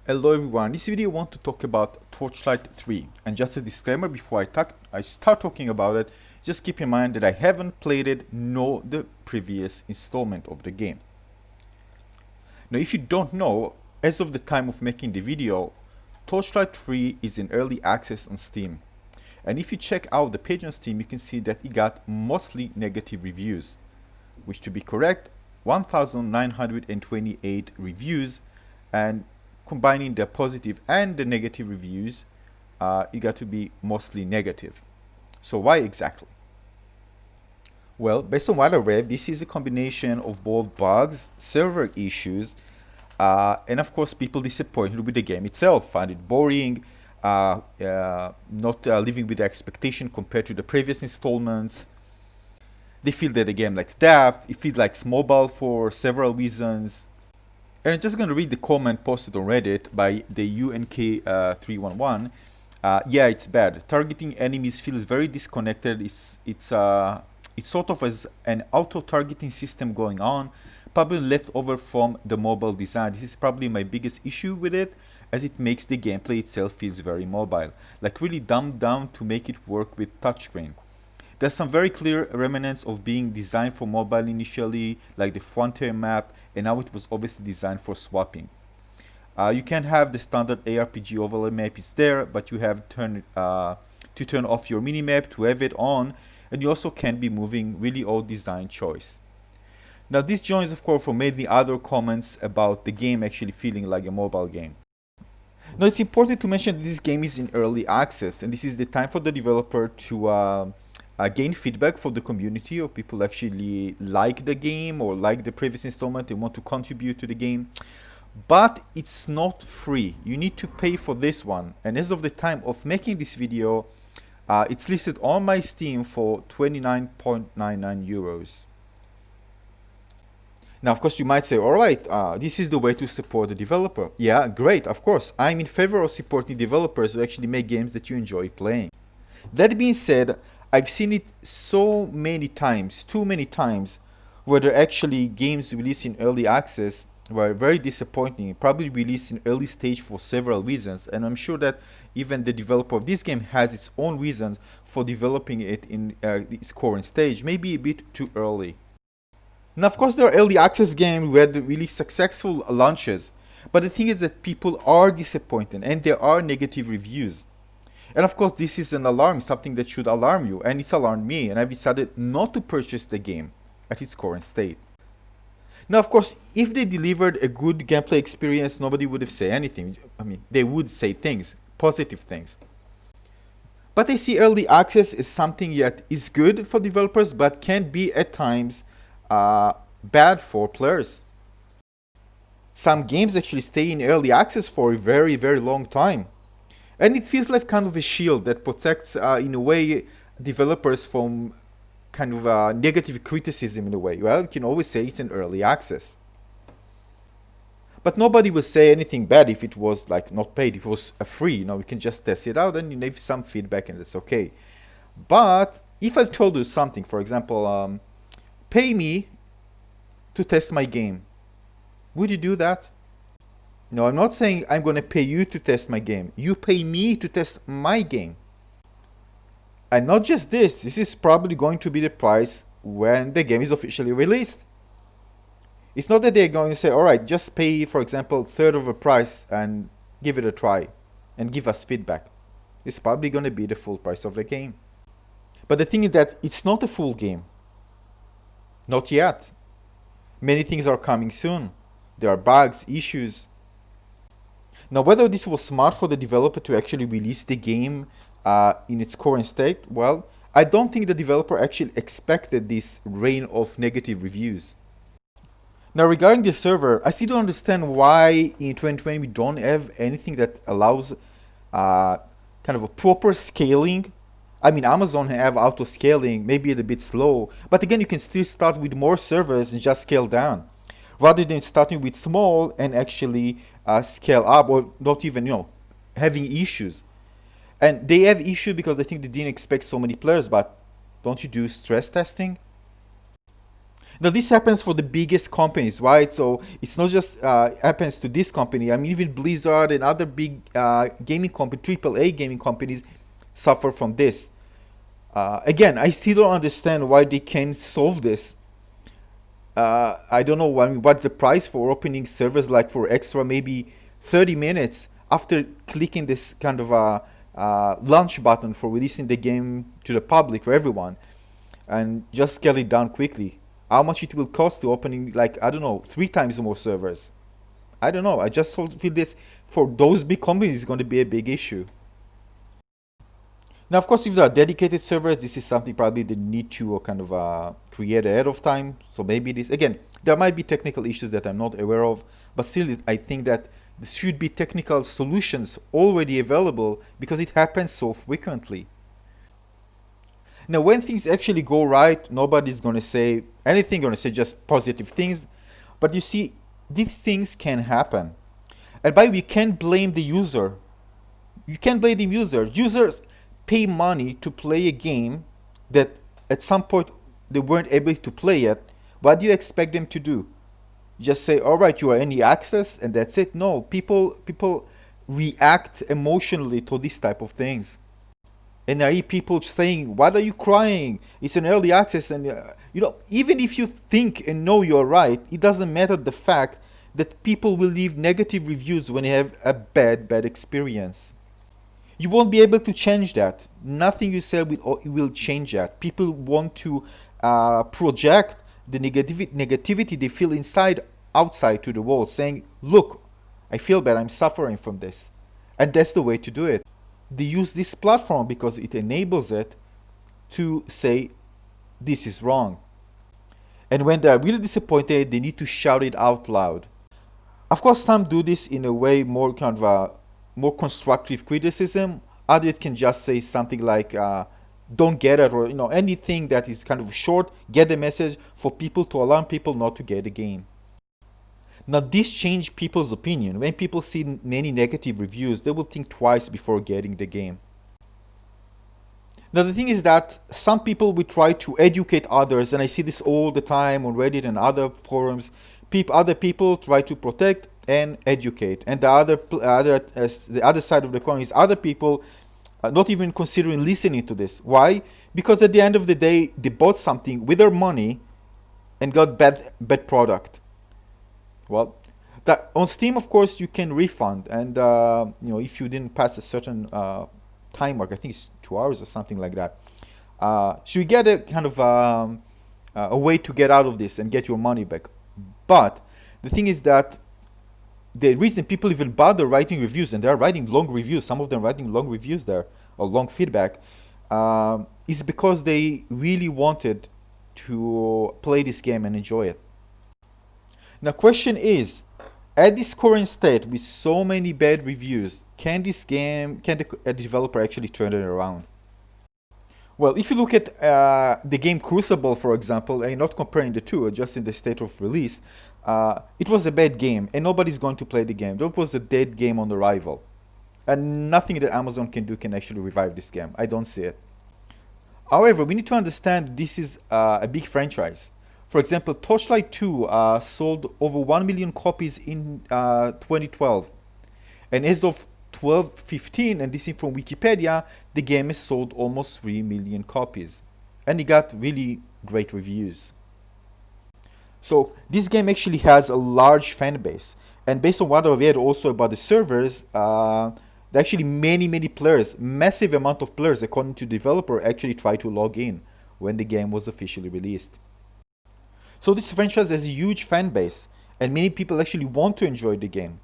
Hello everyone, in this video I want to talk about Torchlight 3, and just a disclaimer before I start talking about it, just keep in mind that I haven't played it nor the previous installment of the game. Now if you don't know, as of the time of making the video, Torchlight 3 is in early access on Steam, and if you check out the page on Steam you can see that it got mostly negative reviews, which to be correct, 1928 reviews, and combining the positive and the negative reviews, it got to be mostly negative. So why exactly? Well, based on what I read, this is a combination of both bugs, server issues, and of course people disappointed with the game itself, found it boring, not living with the expectation compared to the previous installments. They feel that the game lacks depth, it feels like mobile for several reasons. And I'm just going to read the comment posted on Reddit by the UNK311. Yeah, it's bad. Targeting enemies feels very disconnected. It's sort of as an auto-targeting system going on, probably left over from the mobile design. This is probably my biggest issue with it, as it makes the gameplay itself feels very mobile, like really dumbed down to make it work with touchscreen. There's some very clear remnants of being designed for mobile initially, like the Frontier map, and now it was obviously designed for swapping. You can have the standard ARPG overlay map is there, but you have to turn off your minimap to have it on, and you also can be moving really old design choice. Now this joins of course from many other comments about the game actually feeling like a mobile game. Now it's important to mention that this game is in early access, and this is the time for the developer to gain feedback from the community, or people actually like the game or like the previous installment, they want to contribute to the game. But it's not free, you need to pay for this one, and as of the time of making this video, it's listed on my Steam for 29.99 euros. Now of course you might say, alright, this is the way to support the developer. Yeah, great, of course, I'm in favor of supporting developers who actually make games that you enjoy playing. That being said, I've seen it so many times, too many times, where there are actually games released in early access were very disappointing, probably released in early stage for several reasons, and I'm sure that even the developer of this game has its own reasons for developing it in its current stage, maybe a bit too early. Now of course there are early access games who had really successful launches, but the thing is that people are disappointed and there are negative reviews. And of course this is an alarm, something that should alarm you, and it's alarmed me, and I've decided not to purchase the game at its current state. Now of course, if they delivered a good gameplay experience, nobody would have said anything. I mean, they would say things, positive things. But I see early access as something that is good for developers, but can be at times bad for players. Some games actually stay in early access for a very, very long time. And it feels like kind of a shield that protects, in a way, developers from kind of negative criticism in a way. Well, you can always say it's in early access. But nobody will say anything bad if it was like not paid, if it was free. You know, we can just test it out and you leave some feedback and that's okay. But if I told you something, for example, pay me to test my game, would you do that? No, I'm not saying I'm going to pay you to test my game. You pay me to test my game. And not just this, this is probably going to be the price when the game is officially released. It's not that they're going to say, alright, just pay, for example, third of the price and give it a try and give us feedback. It's probably going to be the full price of the game. But the thing is that it's not a full game. Not yet. Many things are coming soon. There are bugs, issues. Now, whether this was smart for the developer to actually release the game in its current state, well, I don't think the developer actually expected this rain of negative reviews. Now, regarding the server, I still don't understand why in 2020 we don't have anything that allows kind of a proper scaling. I mean, Amazon have auto scaling, maybe it's a bit slow, but again, you can still start with more servers and just scale down, rather than starting with small and actually scale up, or not even, having issues. And they have issues because I think they didn't expect so many players, but don't you do stress testing? Now this happens for the biggest companies, right? So it's not just happens to this company. I mean, even Blizzard and other big gaming company, AAA gaming companies, suffer from this. Again, I still don't understand why they can't solve this. I don't know, I mean, what's the price for opening servers, like for extra maybe 30 minutes after clicking this kind of a launch button for releasing the game to the public for everyone, and just scale it down quickly. How much it will cost to opening, like, I don't know, 3 times more servers. I don't know. I just feel this for those big companies is going to be a big issue. Now, of course, if there are dedicated servers, this is something probably they need to kind of create ahead of time. So maybe this, again, there might be technical issues that I'm not aware of, but still, I think that there should be technical solutions already available because it happens so frequently. Now, when things actually go right, nobody's going to say anything, going to say just positive things. But you see, these things can happen. And by the way, you can't blame the user. You can't blame the user. Users pay money to play a game that at some point they weren't able to play it. What do you expect them to do? Just say, all right, you are any access and that's it? No, people react emotionally to this type of things. And I hear people saying, "What are you crying? It's an early access." And even if you think and know you're right, it doesn't matter the fact that people will leave negative reviews when they have a bad experience. You won't be able to change that. Nothing you say will change that. People want to project the negativity they feel inside outside to the world, saying, "Look, I feel bad. I'm suffering from this," and that's the way to do it. They use this platform because it enables it to say this is wrong. And when they're really disappointed, they need to shout it out loud. Of course, some do this in a way more kind of a more constructive criticism. Others can just say something like, "Don't get it," or anything that is kind of short, get the message for people to alarm people not to get the game. Now, this changed people's opinion. When people see many negative reviews, they will think twice before getting the game. Now, the thing is that some people will try to educate others, and I see this all the time on Reddit and other forums. Other people try to protect and educate, and the other side of the coin is other people not even considering listening to this. Why? Because at the end of the day, they bought something with their money and got bad product. Well, that on Steam, of course, you can refund, and if you didn't pass a certain time mark, I think it's 2 hours or something like that. So you get a kind of a way to get out of this and get your money back. But the thing is that the reason people even bother writing reviews, and they're writing long reviews, some of them writing long reviews there or long feedback, is because they really wanted to play this game and enjoy it. Now, question is, at this current state with so many bad reviews, can the developer actually turn it around? Well, if you look at the game Crucible, for example, and not comparing the two, just in the state of release, it was a bad game, and nobody's going to play the game. That was a dead game on arrival. And nothing that Amazon can do can actually revive this game. I don't see it. However, we need to understand this is a big franchise. For example, Torchlight 2 sold over 1 million copies in 2012. And as of 12/15, and this is from Wikipedia, the game has sold almost 3 million copies. And it got really great reviews. So this game actually has a large fan base. And based on what I've read also about the servers, there are actually many players, massive amount of players, according to the developer, actually tried to log in when the game was officially released. So this franchise has a huge fan base, and many people actually want to enjoy the game.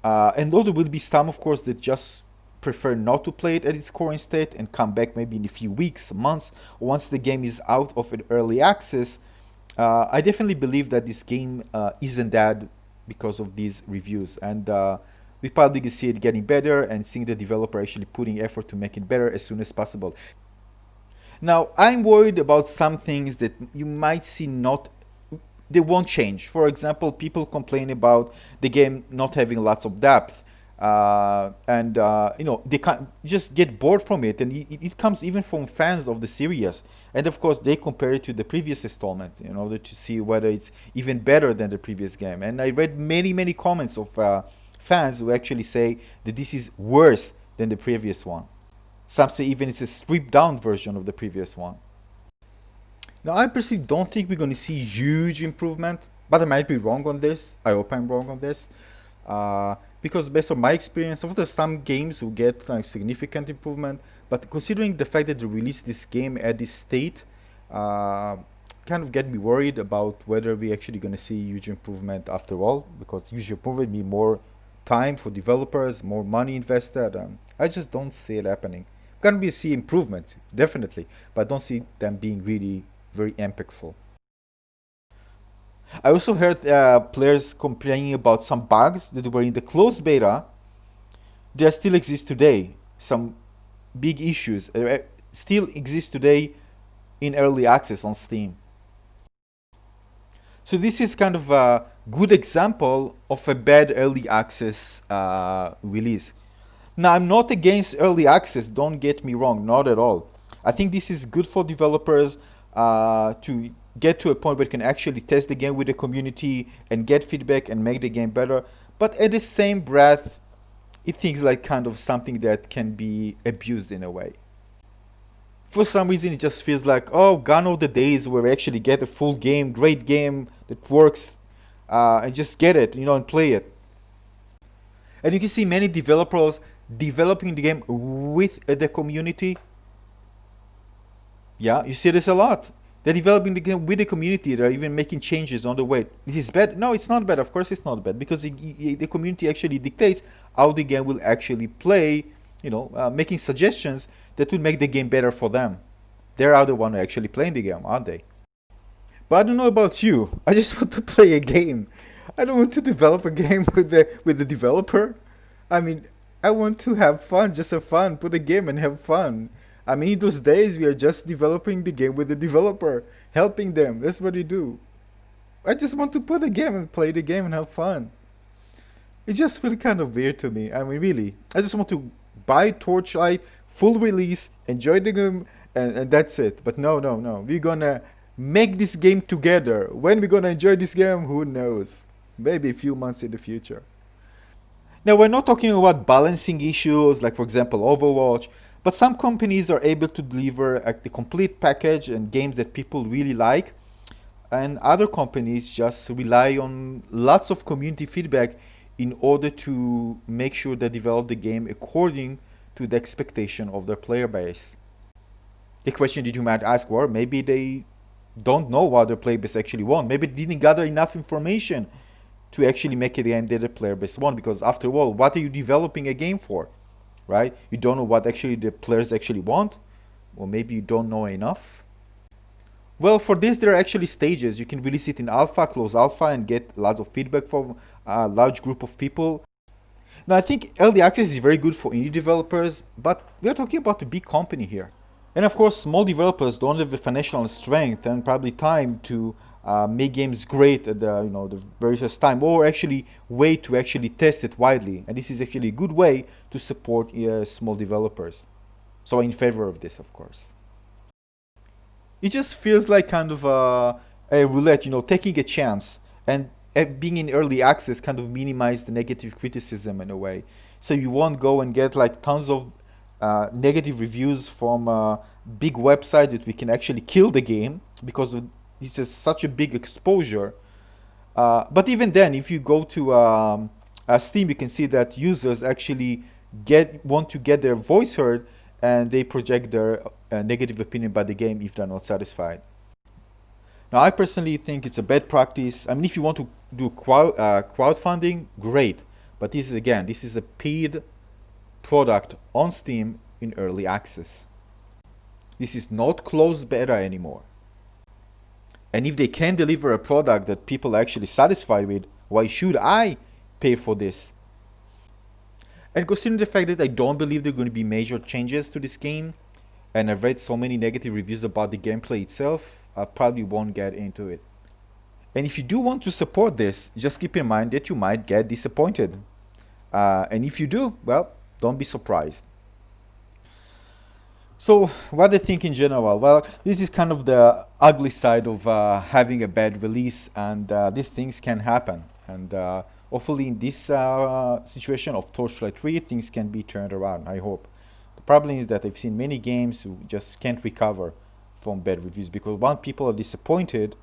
And though there will be some, of course, that just prefer not to play it at its current state and come back maybe in a few weeks, months, once the game is out of an early access, I definitely believe that this game isn't dead because of these reviews. And we probably can see it getting better and seeing the developer actually putting effort to make it better as soon as possible. Now, I'm worried about some things that you might see they won't change. For example, people complain about the game not having lots of depth. and they can't just get bored from it, and it comes even from fans of the series, and of course they compare it to the previous installment in order to see whether it's even better than the previous game. And I read many comments of fans who actually say that this is worse than the previous one. Some say even it's a stripped down version of the previous one. Now, I personally don't think we're going to see huge improvement, but I might be wrong on this. I hope I'm wrong on this. Because based on my experience, of course, some games will get like significant improvement, but considering the fact that they released this game at this state, uh, kind of get me worried about whether we're actually going to see huge improvement after all, because huge improvement means more time for developers, more money invested. I just don't see it happening. Gonna be see improvements, definitely, but I don't see them being really very impactful. I also heard players complaining about some bugs that were in the closed beta that still exist today. Some big issues still exist today in early access on Steam. So this is kind of a good example of a bad early access release. Now, I'm not against early access, don't get me wrong, not at all. I think this is good for developers to get to a point where you can actually test the game with the community and get feedback and make the game better. But at the same breath, it seems like kind of something that can be abused in a way. For some reason, it just feels like, oh, gone are the days where we actually get a full game, great game that works, and just get it, and play it. And you can see many developers developing the game with the community. Yeah, you see this a lot. They're developing the game with the community. They're even making changes on the way. This is bad. No, it's not bad. Of course, it's not bad because the community actually dictates how the game will actually play. Making suggestions that will make the game better for them. They're the one who actually playing the game, aren't they? But I don't know about you. I just want to play a game. I don't want to develop a game with the developer. I mean, I want to have fun, just have fun, put a game and have fun. I mean, in those days, we are just developing the game with the developer, helping them. That's what we do. I just want to put a game and play the game and have fun. It just feels kind of weird to me. I mean, really. I just want to buy Torchlight, full release, enjoy the game, and that's it. But no, no, no. We're gonna make this game together. When we're gonna enjoy this game, who knows? Maybe a few months in the future. Now, we're not talking about balancing issues like, for example, Overwatch, but some companies are able to deliver the complete package and games that people really like, and other companies just rely on lots of community feedback in order to make sure they develop the game according to the expectation of their player base. The question that you might ask, well, maybe they don't know what their player base actually want. Maybe they didn't gather enough information to actually make it the game that the player base want. Because after all, what are you developing a game for, right? You don't know what actually the players actually want, or maybe you don't know enough. Well, for this, there are actually stages. You can release it in alpha, close alpha, and get lots of feedback from a large group of people. Now, I think early access is very good for indie developers, but we're talking about a big company here. And of course, small developers don't have the financial strength and probably time to make games great at the very first time, or actually wait to actually test it widely. And this is actually a good way to support small developers. So I'm in favor of this, of course. It just feels like kind of a roulette, taking a chance, and being in early access kind of minimize the negative criticism in a way. So you won't go and get like tons of negative reviews from big websites that we can actually kill the game because this is such a big exposure. But even then, if you go to Steam, you can see that users actually want to get their voice heard, and they project their negative opinion about the game if they're not satisfied. Now, I personally think it's a bad practice. I mean, if you want to do crowdfunding, great. But this is a paid product on Steam in early access. This is not closed beta anymore. And if they can deliver a product that people are actually satisfied with, why should I pay for this? And considering the fact that I don't believe there are going to be major changes to this game, and I've read so many negative reviews about the gameplay itself, I probably won't get into it. And if you do want to support this, just keep in mind that you might get disappointed. And if you do, well, don't be surprised. So, what I think in general, well, this is kind of the ugly side of having a bad release, and these things can happen. And hopefully, in this situation of Torchlight 3, things can be turned around. I hope. The problem is that I've seen many games who just can't recover from bad reviews because once people are disappointed,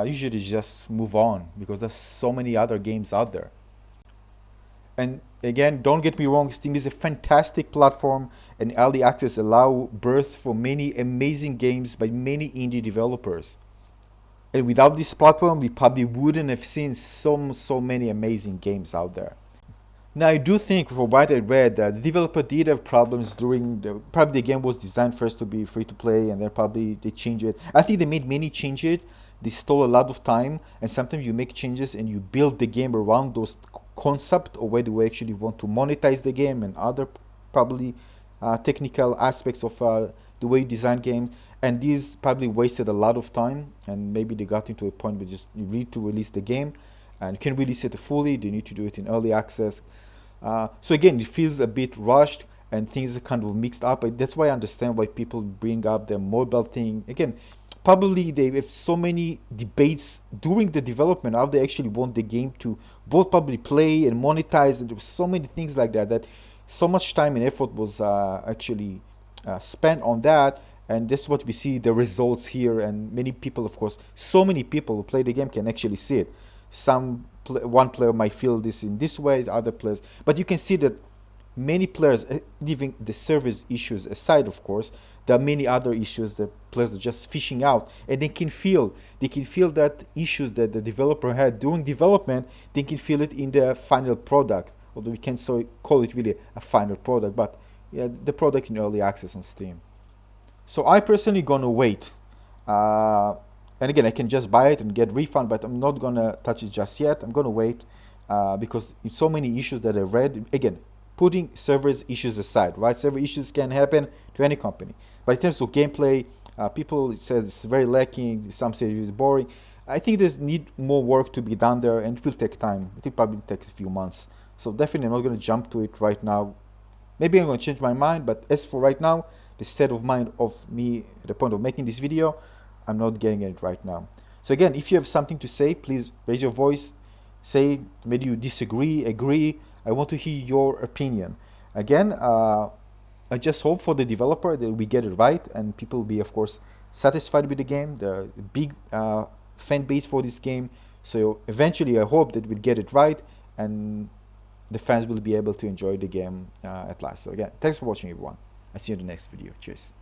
usually just move on because there's so many other games out there. And again, don't get me wrong, Steam is a fantastic platform, and early access allow birth for many amazing games by many indie developers. And without this platform, we probably wouldn't have seen so many amazing games out there. Now, I do think, from what I read, that the developer did have problems during the. Probably the game was designed first to be free to play, and then probably they changed it. I think they made many changes. They stole a lot of time, and sometimes you make changes and you build the game around those concept or where do we actually want to monetize the game and other probably technical aspects of the way you design games. And these probably wasted a lot of time, and maybe they got into a point where just you need to release the game, and you can release it fully. They need to do it in early access. So again, it feels a bit rushed and things are kind of mixed up. That's why I understand why people bring up the mobile thing. Again, probably they have so many debates during the development how they actually want the game to both probably play and monetize, and there was so many things like that that so much time and effort was actually spent on that. And this is what we see the results here, and many people, of course, so many people who play the game can actually see it. One player might feel this in this way, other players, but you can see that many players, leaving the service issues aside, of course, there are many other issues that players are just fishing out, and they can feel that issues that the developer had during development. They can feel it in the final product, although we can't so call it really a final product, but yeah, the product in early access on Steam. So I personally gonna wait. Uh, and again, I can just buy it and get refund, but I'm not gonna touch it just yet. I'm gonna wait because it's so many issues that I read. Again, putting servers issues aside, right? Server issues can happen to any company, but in terms of gameplay, people say it's very lacking. Some say it's boring. I think there's need more work to be done there, and it will take time. I think probably takes a few months. So definitely, I'm not gonna jump to it right now. Maybe I'm going to change my mind, but as for right now, the state of mind of me at the point of making this video, I'm not getting it right now. So again, if you have something to say, please raise your voice, say maybe you disagree, agree. I want to hear your opinion. Again, I just hope for the developer that we get it right and people will be, of course, satisfied with the game, the big fan base for this game. So eventually, I hope that we'll get it right and the fans will be able to enjoy the game at last. So again, thanks for watching, everyone. I'll see you in the next video. Cheers.